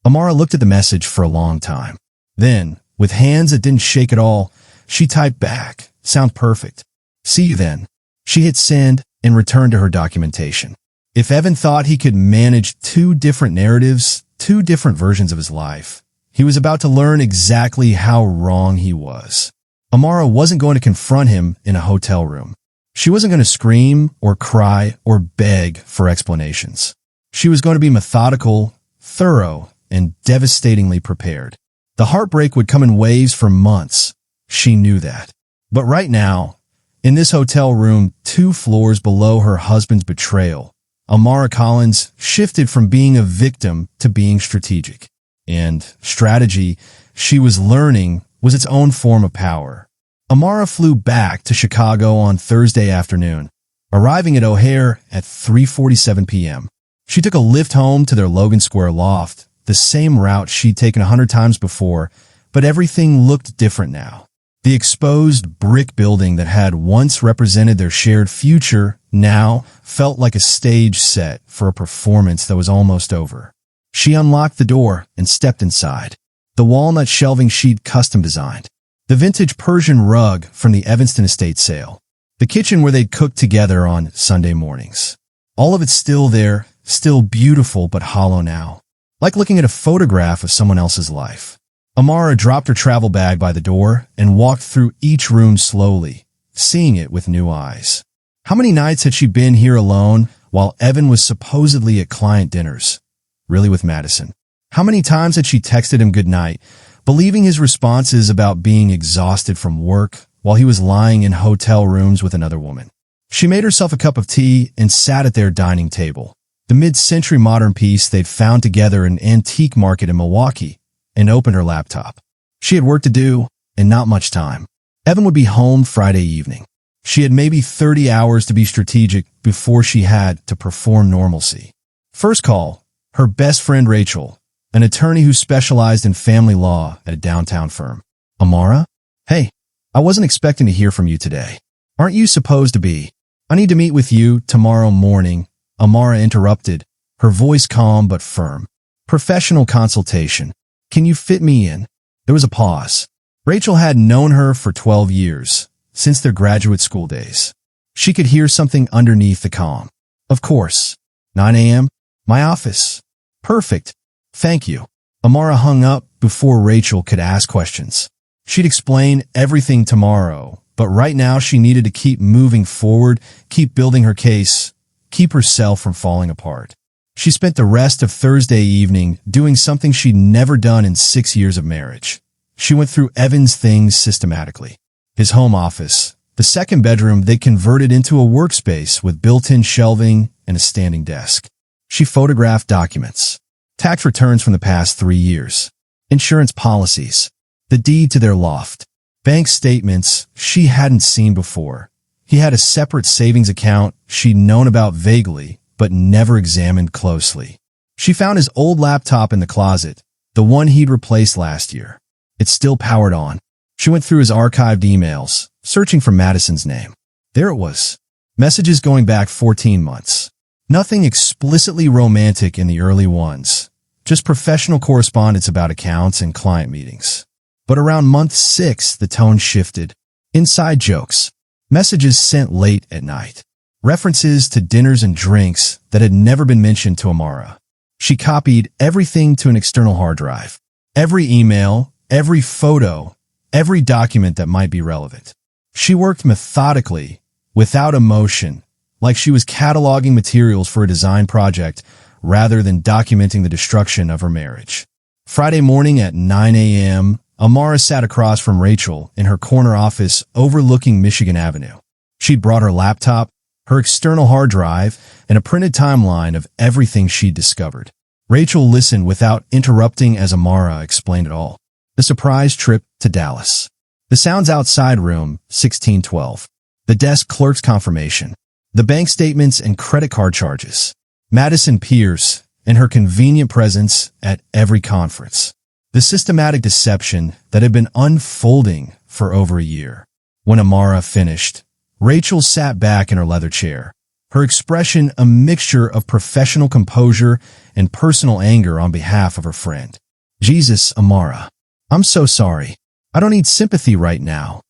Amara looked at the message for a long time. Then, with hands that didn't shake at all, she typed back. Sound perfect. See you then. She hit send and returned to her documentation. If Evan thought he could manage 2 different narratives, 2 different versions of his life, he was about to learn exactly how wrong he was. Amara wasn't going to confront him in a hotel room. She wasn't going to scream or cry or beg for explanations. She was going to be methodical, thorough, and devastatingly prepared. The heartbreak would come in waves for months. She knew that. But right now, in this hotel room 2 floors below her husband's betrayal, Amara Collins shifted from being a victim to being strategic. And strategy, she was learning, was its own form of power. Amara flew back to Chicago on Thursday afternoon, arriving at O'Hare at 3:47 p.m. She took a lift home to their Logan Square loft, the same route she'd taken 100 times before, but everything looked different now. The exposed brick building that had once represented their shared future now felt like a stage set for a performance that was almost over. She unlocked the door and stepped inside. The walnut shelving she'd custom designed. The vintage Persian rug from the Evanston estate sale. The kitchen where they'd cook together on Sunday mornings. All of it's still there, still beautiful but hollow now. Like looking at a photograph of someone else's life. Amara dropped her travel bag by the door and walked through each room slowly, seeing it with new eyes. How many nights had she been here alone while Evan was supposedly at client dinners? Really with Madison. How many times had she texted him goodnight, believing his responses about being exhausted from work while he was lying in hotel rooms with another woman? She made herself a cup of tea and sat at their dining table, the mid-century modern piece they'd found together in an antique market in Milwaukee, and opened her laptop. She had work to do and not much time. Evan would be home Friday evening. She had maybe 30 hours to be strategic before she had to perform normalcy. First call, her best friend Rachel, an attorney who specialized in family law at a downtown firm. Amara? Hey, I wasn't expecting to hear from you today. Aren't you supposed to be? I need to meet with you tomorrow morning, Amara interrupted, her voice calm but firm. Professional consultation. Can you fit me in? There was a pause. Rachel had known her for 12 years, since their graduate school days. She could hear something underneath the calm. Of course. 9 a.m.? My office. Perfect. Thank you. Amara hung up before Rachel could ask questions. She'd explain everything tomorrow, but right now she needed to keep moving forward, keep building her case, keep herself from falling apart. She spent the rest of Thursday evening doing something she'd never done in 6 years of marriage. She went through Evan's things systematically. His home office, the second bedroom they converted into a workspace with built-in shelving and a standing desk. She photographed documents, tax returns from the past 3 years, insurance policies, the deed to their loft, bank statements she hadn't seen before. He had a separate savings account she'd known about vaguely, but never examined closely. She found his old laptop in the closet, the one he'd replaced last year. It still powered on. She went through his archived emails, searching for Madison's name. There it was. Messages going back 14 months. Nothing explicitly romantic in the early ones, just professional correspondence about accounts and client meetings. But around month 6, the tone shifted. Inside jokes. Messages sent late at night. References to dinners and drinks that had never been mentioned to Amara. She copied everything to an external hard drive. Every email, every photo, every document that might be relevant. She worked methodically, without emotion, like she was cataloging materials for a design project rather than documenting the destruction of her marriage. Friday morning at 9 a.m., Amara sat across from Rachel in her corner office overlooking Michigan Avenue. She'd brought her laptop, her external hard drive, and a printed timeline of everything she'd discovered. Rachel listened without interrupting as Amara explained it all. The surprise trip to Dallas. The sounds outside room 1612. The desk clerk's confirmation. The bank statements and credit card charges. Madison Pierce and her convenient presence at every conference. The systematic deception that had been unfolding for over a year. When Amara finished, Rachel sat back in her leather chair, her expression a mixture of professional composure and personal anger on behalf of her friend. Jesus, Amara. I'm so sorry. I don't need sympathy right now,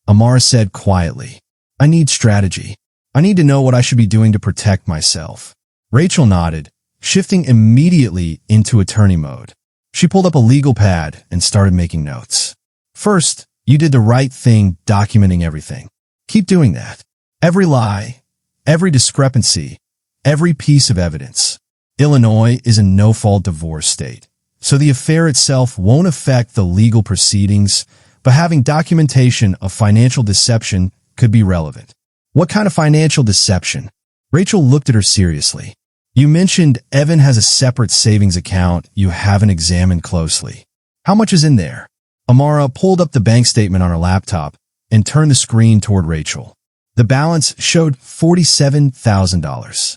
Amara said quietly. I need strategy. I need to know what I should be doing to protect myself. Rachel nodded, shifting immediately into attorney mode. She pulled up a legal pad and started making notes. First, you did the right thing documenting everything. Keep doing that. Every lie, every discrepancy, every piece of evidence. Illinois is a no-fault divorce state, so the affair itself won't affect the legal proceedings, but having documentation of financial deception could be relevant. What kind of financial deception? Rachel looked at her seriously. You mentioned Evan has a separate savings account you haven't examined closely. How much is in there? Amara pulled up the bank statement on her laptop and turned the screen toward Rachel. The balance showed $47,000.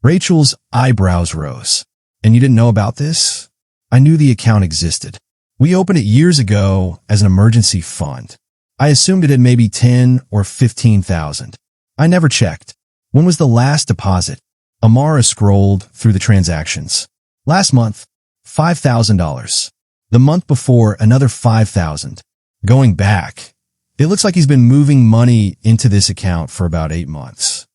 Rachel's eyebrows rose. And you didn't know about this? I knew the account existed. We opened it years ago as an emergency fund. I assumed it had maybe 10 or 15,000. I never checked. When was the last deposit? Amara scrolled through the transactions. Last month, $5,000. The month before, another $5,000. Going back, it looks like he's been moving money into this account for about 8 months.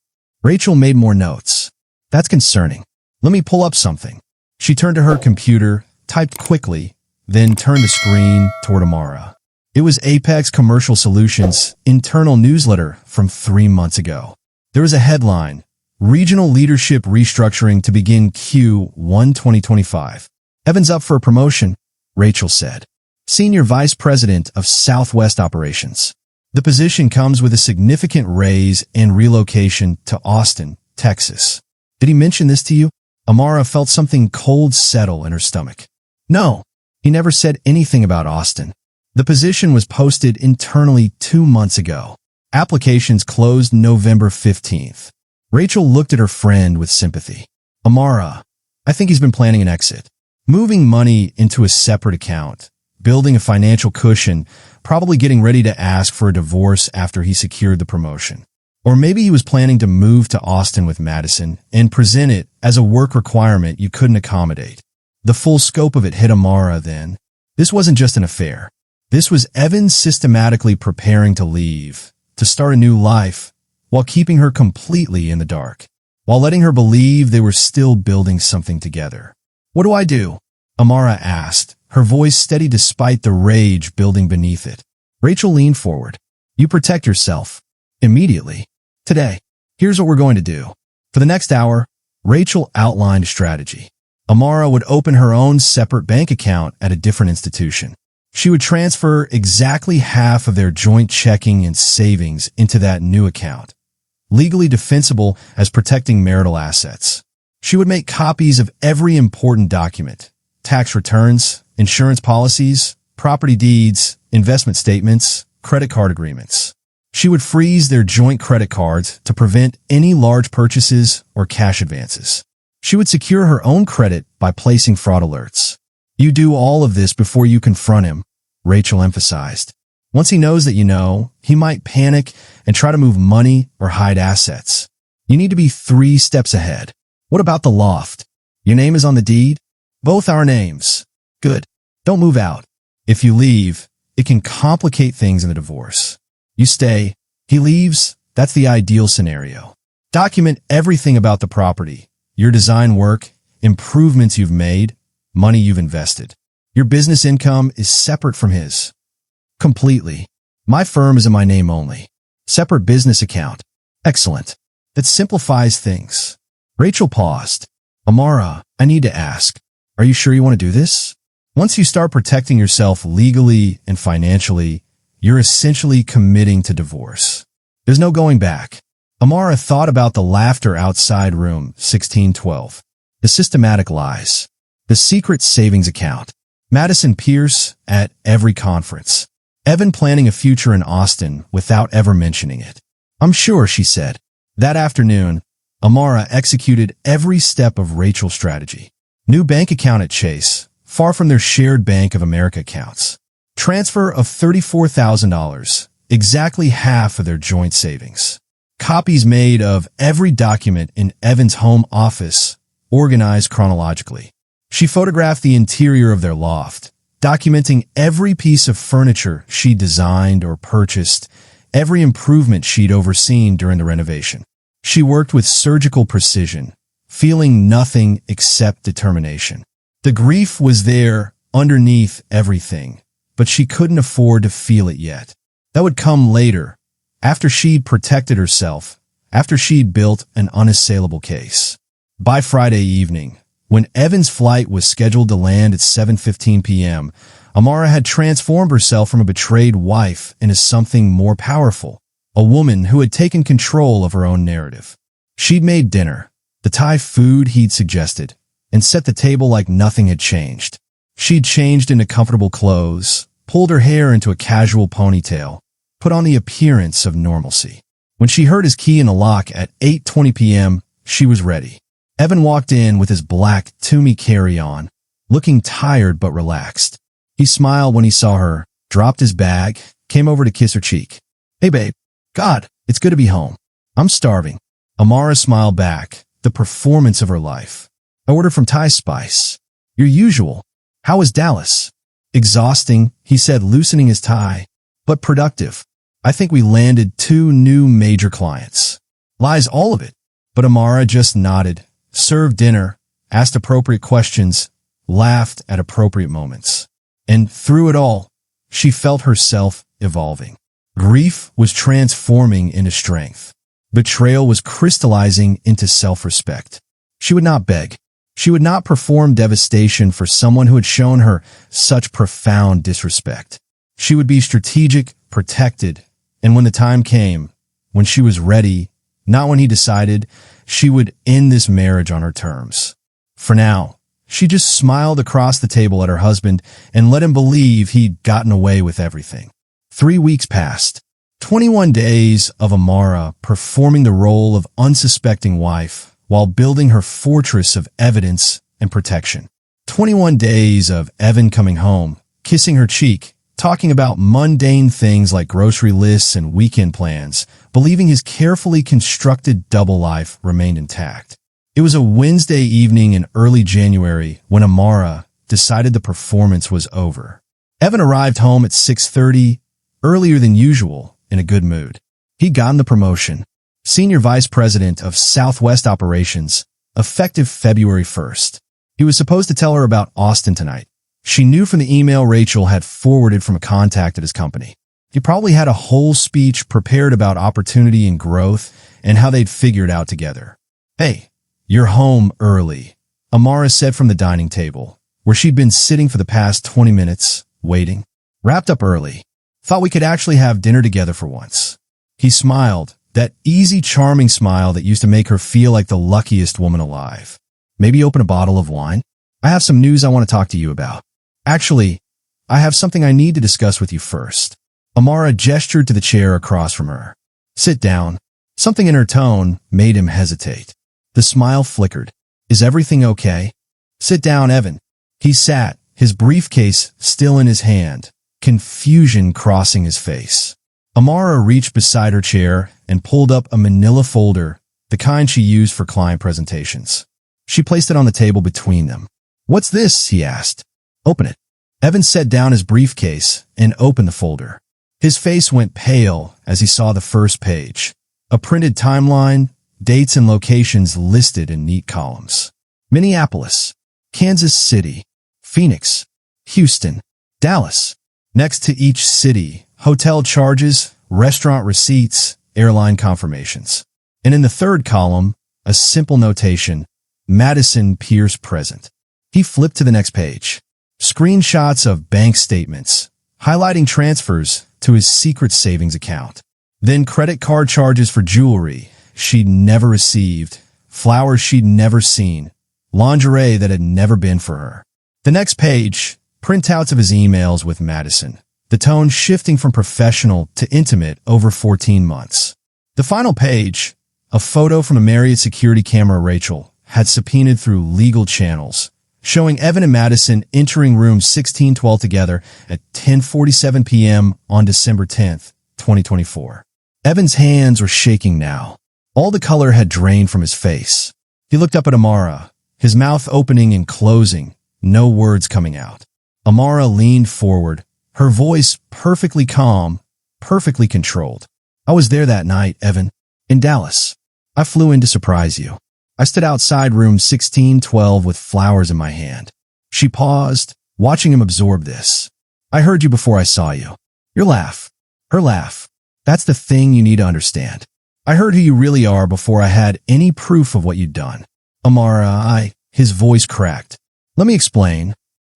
Rachel made more notes. That's concerning. Let me pull up something. She turned to her computer, typed quickly, then turned the screen toward Amara. It was Apex Commercial Solutions' internal newsletter from 3 months ago. There was a headline, Regional Leadership Restructuring to Begin Q1 2025. Evan's up for a promotion, Rachel said. Senior Vice President of Southwest Operations. The position comes with a significant raise and relocation to Austin, Texas. Did he mention this to you? Amara felt something cold settle in her stomach. No, he never said anything about Austin. The position was posted internally 2 months ago. Applications closed November 15th. Rachel looked at her friend with sympathy. Amara, I think he's been planning an exit. Moving money into a separate account, building a financial cushion, probably getting ready to ask for a divorce after he secured the promotion. Or maybe he was planning to move to Austin with Madison and present it as a work requirement you couldn't accommodate. The full scope of it hit Amara then. This wasn't just an affair. This was Evan systematically preparing to leave, to start a new life, while keeping her completely in the dark, while letting her believe they were still building something together. What do I do? Amara asked, her voice steady despite the rage building beneath it. Rachel leaned forward. You protect yourself. Immediately. Today. Here's what we're going to do. For the next hour, Rachel outlined a strategy. Amara would open her own separate bank account at a different institution. She would transfer exactly half of their joint checking and savings into that new account, legally defensible as protecting marital assets. She would make copies of every important document, tax returns, insurance policies, property deeds, investment statements, credit card agreements. She would freeze their joint credit cards to prevent any large purchases or cash advances. She would secure her own credit by placing fraud alerts. You do all of this before you confront him, Rachel emphasized. Once he knows that you know, he might panic and try to move money or hide assets. You need to be 3 steps ahead. What about the loft? Your name is on the deed? Both our names. Good. Don't move out. If you leave, it can complicate things in the divorce. You stay, he leaves, that's the ideal scenario. Document everything about the property, your design work, improvements you've made, money you've invested. Your business income is separate from his. Completely. My firm is in my name only. Separate business account. Excellent. That simplifies things. Rachel paused. Amara, I need to ask, are you sure you want to do this? Once you start protecting yourself legally and financially, you're essentially committing to divorce. There's no going back. Amara thought about the laughter outside room 1612. The systematic lies. The secret savings account. Madison Pierce at every conference. Evan planning a future in Austin without ever mentioning it. I'm sure, she said. That afternoon, Amara executed every step of Rachel's strategy. New bank account at Chase, far from their shared Bank of America accounts. Transfer of $34,000, exactly half of their joint savings. Copies made of every document in Evan's home office, organized chronologically. She photographed the interior of their loft, documenting every piece of furniture she designed or purchased, every improvement she'd overseen during the renovation. She worked with surgical precision, feeling nothing except determination. The grief was there underneath everything, but she couldn't afford to feel it yet. That would come later, after she'd protected herself, after she'd built an unassailable case. By Friday evening, when Evan's flight was scheduled to land at 7:15 p.m., Amara had transformed herself from a betrayed wife into something more powerful, a woman who had taken control of her own narrative. She'd made dinner, the Thai food he'd suggested, and set the table like nothing had changed. She'd changed into comfortable clothes, pulled her hair into a casual ponytail, put on the appearance of normalcy. When she heard his key in the lock at 8:20 p.m., she was ready. Evan walked in with his black Toomey carry-on, looking tired but relaxed. He smiled when he saw her, dropped his bag, came over to kiss her cheek. Hey babe, God, it's good to be home. I'm starving. Amara smiled back, the performance of her life. I ordered from Thai Spice. Your usual. How was Dallas? Exhausting, he said, loosening his tie. but productive. I think we landed 2 new major clients. Lies, all of it. But Amara just nodded, served dinner, asked appropriate questions, laughed at appropriate moments. And through it all, she felt herself evolving. Grief was transforming into strength. Betrayal was crystallizing into self-respect. She would not beg. She would not perform devastation for someone who had shown her such profound disrespect. She would be strategic, protected, and when the time came, when she was ready, not when he decided, she would end this marriage on her terms. For now, she just smiled across the table at her husband and let him believe he'd gotten away with everything. 3 weeks passed. 21 days of Amara performing the role of unsuspecting wife while building her fortress of evidence and protection. 21 days of Evan coming home, kissing her cheek, talking about mundane things like grocery lists and weekend plans, believing his carefully constructed double life remained intact. It was a Wednesday evening in early January when Amara decided the performance was over. Evan arrived home at 6:30, earlier than usual, in a good mood. He'd gotten the promotion. Senior Vice President of Southwest Operations, effective February 1st. He was supposed to tell her about Austin tonight. She knew from the email Rachel had forwarded from a contact at his company. He probably had a whole speech prepared about opportunity and growth and how they'd figure it out together. "Hey, you're home early," Amara said from the dining table, where she'd been sitting for the past 20 minutes, waiting. "Wrapped up early. Thought we could actually have dinner together for once." He smiled, that easy, charming smile that used to make her feel like the luckiest woman alive. "Maybe open a bottle of wine? I have some news I want to talk to you about. Actually, I have something I need to discuss with you first." Amara gestured to the chair across from her. "Sit down." Something in her tone made him hesitate. The smile flickered. "Is everything okay?" "Sit down, Evan." He sat, his briefcase still in his hand, confusion crossing his face. Amara reached beside her chair and pulled up a manila folder, the kind she used for client presentations. She placed it on the table between them. "What's this?" he asked. "Open it." Evan set down his briefcase and opened the folder. His face went pale as he saw the first page. A printed timeline, dates and locations listed in neat columns. Minneapolis, Kansas City, Phoenix, Houston, Dallas. Next to each city, hotel charges, restaurant receipts, airline confirmations. And in the third column, a simple notation, Madison Pierce present. He flipped to the next page. Screenshots of bank statements, highlighting transfers to his secret savings account. Then credit card charges for jewelry she'd never received, flowers she'd never seen, lingerie that had never been for her. The next page, printouts of his emails with Madison, the tone shifting from professional to intimate over 14 months. The final page, a photo from a Marriott security camera Rachel had subpoenaed through legal channels, showing Evan and Madison entering room 1612 together at 10:47 p.m. on December 10th, 2024. Evan's hands were shaking now. All the color had drained from his face. He looked up at Amara, his mouth opening and closing, no words coming out. Amara leaned forward, her voice perfectly calm, perfectly controlled. "I was there that night, Evan, in Dallas. I flew in to surprise you. I stood outside room 1612 with flowers in my hand." She paused, watching him absorb this. "I heard you before I saw you. Your laugh. Her laugh. That's the thing you need to understand. I heard who you really are before I had any proof of what you'd done." "Amara, his voice cracked. "Let me explain."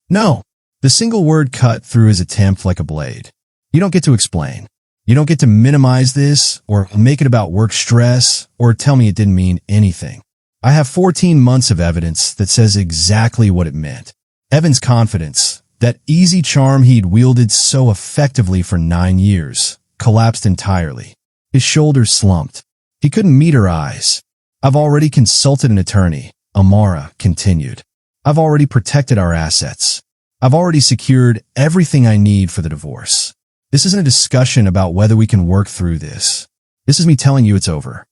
"No." The single word cut through his attempt like a blade. "You don't get to explain. You don't get to minimize this, or make it about work stress, or tell me it didn't mean anything. I have 14 months of evidence that says exactly what it meant." Evan's confidence, that easy charm he'd wielded so effectively for 9 years, collapsed entirely. His shoulders slumped. He couldn't meet her eyes. "I've already consulted an attorney," Amara continued. "I've already protected our assets. I've already secured everything I need for the divorce. This isn't a discussion about whether we can work through this. This is me telling you it's over.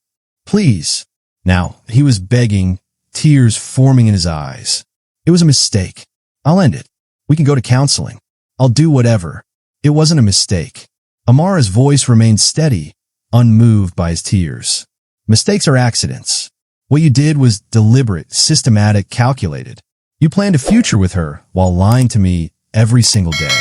Please." Now, he was begging, tears forming in his eyes. "It was a mistake. I'll end it. We can go to counseling. I'll do whatever. It wasn't a mistake. Amara's voice remained steady, unmoved by his tears. Mistakes are accidents. What you did was deliberate, systematic, calculated. You planned a future with her while lying to me every single day.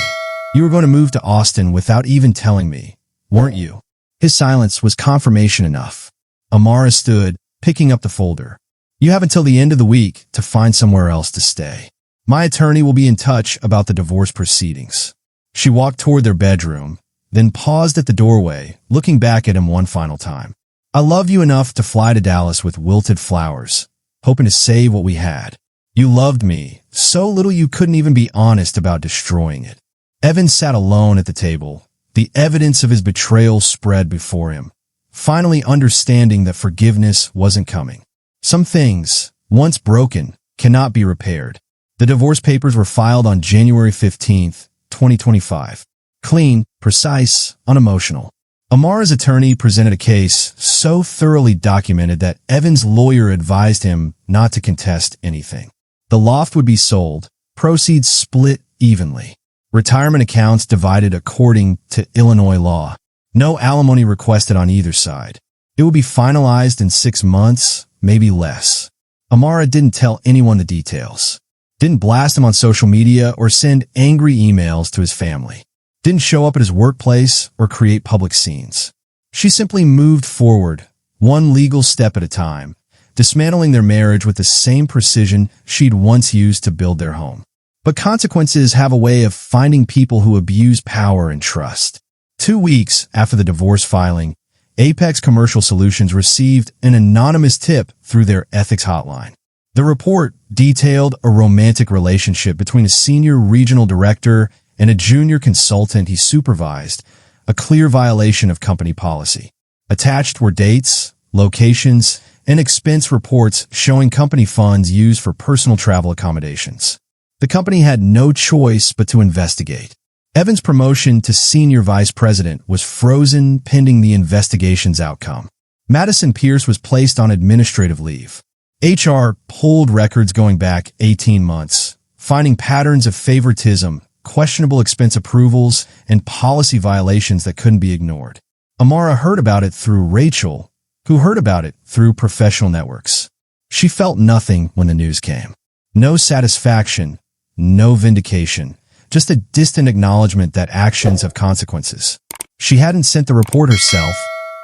You were going to move to Austin without even telling me, weren't you? His silence was confirmation enough. Amara stood, picking up the folder. You have until the end of the week to find somewhere else to stay. My attorney will be in touch about the divorce proceedings. She walked toward their bedroom, then paused at the doorway, looking back at him one final time. I love you enough to fly to Dallas with wilted flowers, hoping to save what we had. You loved me, so little you couldn't even be honest about destroying it. Evan sat alone at the table. The evidence of his betrayal spread before him, finally understanding that forgiveness wasn't coming. Some things, once broken, cannot be repaired. The divorce papers were filed on January 15th, 2025. Clean, precise, unemotional. Amara's attorney presented a case so thoroughly documented that Evan's lawyer advised him not to contest anything. The loft would be sold, proceeds split evenly. Retirement accounts divided according to Illinois law. No alimony requested on either side. It would be finalized in 6 months, maybe less. Amara didn't tell anyone the details. Didn't blast him on social media or send angry emails to his family. Didn't show up at his workplace or create public scenes. She simply moved forward, one legal step at a time, dismantling their marriage with the same precision she'd once used to build their home. But consequences have a way of finding people who abuse power and trust. 2 weeks after the divorce filing, Apex Commercial Solutions received an anonymous tip through their ethics hotline. The report detailed a romantic relationship between a senior regional director and a junior consultant he supervised, a clear violation of company policy. Attached were dates, locations, and expense reports showing company funds used for personal travel accommodations. The company had no choice but to investigate. Evan's promotion to senior vice president was frozen pending the investigation's outcome. Madison Pierce was placed on administrative leave. HR pulled records going back 18 months, finding patterns of favoritism, questionable expense approvals, and policy violations that couldn't be ignored. Amara heard about it through Rachel, who heard about it through professional networks. She felt nothing when the news came. No satisfaction, no vindication, just a distant acknowledgement that actions have consequences. She hadn't sent the report herself,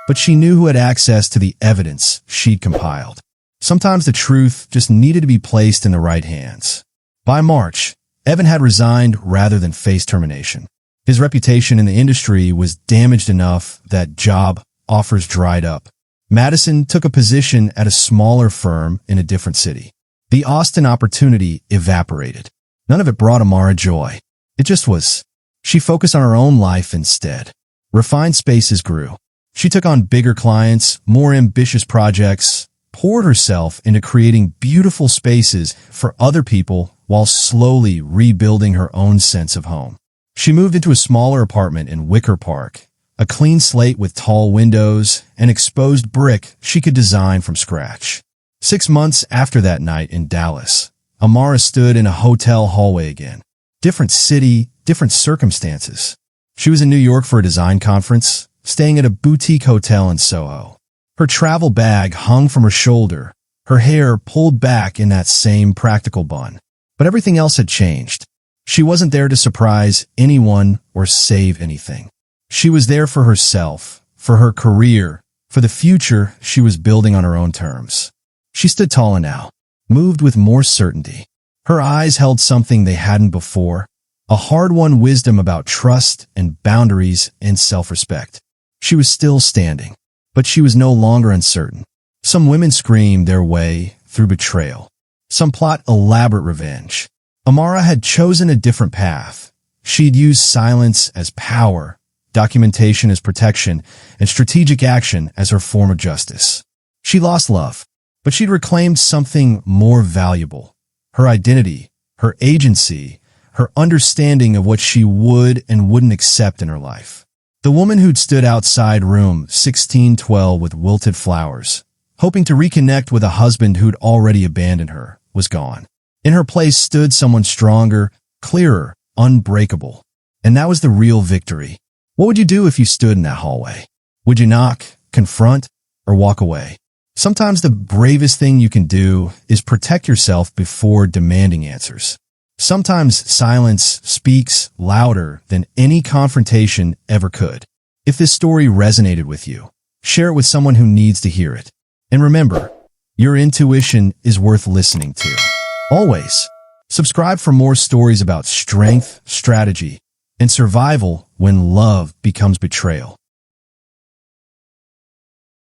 but she knew who had access to the evidence she'd compiled. Sometimes the truth just needed to be placed in the right hands. By March, Evan had resigned rather than face termination. His reputation in the industry was damaged enough that job offers dried up. Madison took a position at a smaller firm in a different city. The Austin opportunity evaporated. None of it brought Amara joy. It just was. She focused on her own life instead. Refined spaces grew. She took on bigger clients, more ambitious projects, poured herself into creating beautiful spaces for other people while slowly rebuilding her own sense of home. She moved into a smaller apartment in Wicker Park, a clean slate with tall windows and exposed brick she could design from scratch. 6 months after that night in Dallas, Amara stood in a hotel hallway again. Different city, different circumstances. She was in New York for a design conference, staying at a boutique hotel in Soho. Her travel bag hung from her shoulder, her hair pulled back in that same practical bun. But everything else had changed. She wasn't there to surprise anyone or save anything. She was there for herself, for her career, for the future she was building on her own terms. She stood taller now, moved with more certainty. Her eyes held something they hadn't before, a hard-won wisdom about trust and boundaries and self-respect. She was still standing, but she was no longer uncertain. Some women screamed their way through betrayal. Some plot elaborate revenge. Amara had chosen a different path. She'd used silence as power, documentation as protection, and strategic action as her form of justice. She lost love, but she'd reclaimed something more valuable. Her identity, her agency, her understanding of what she would and wouldn't accept in her life. The woman who'd stood outside room 1612 with wilted flowers, hoping to reconnect with a husband who'd already abandoned her, was gone. In her place stood someone stronger, clearer, unbreakable. And that was the real victory. What would you do if you stood in that hallway? Would you knock, confront, or walk away? Sometimes the bravest thing you can do is protect yourself before demanding answers. Sometimes silence speaks louder than any confrontation ever could. If this story resonated with you, share it with someone who needs to hear it. And remember, your intuition is worth listening to. Always. Subscribe for more stories about strength, strategy, and survival when love becomes betrayal.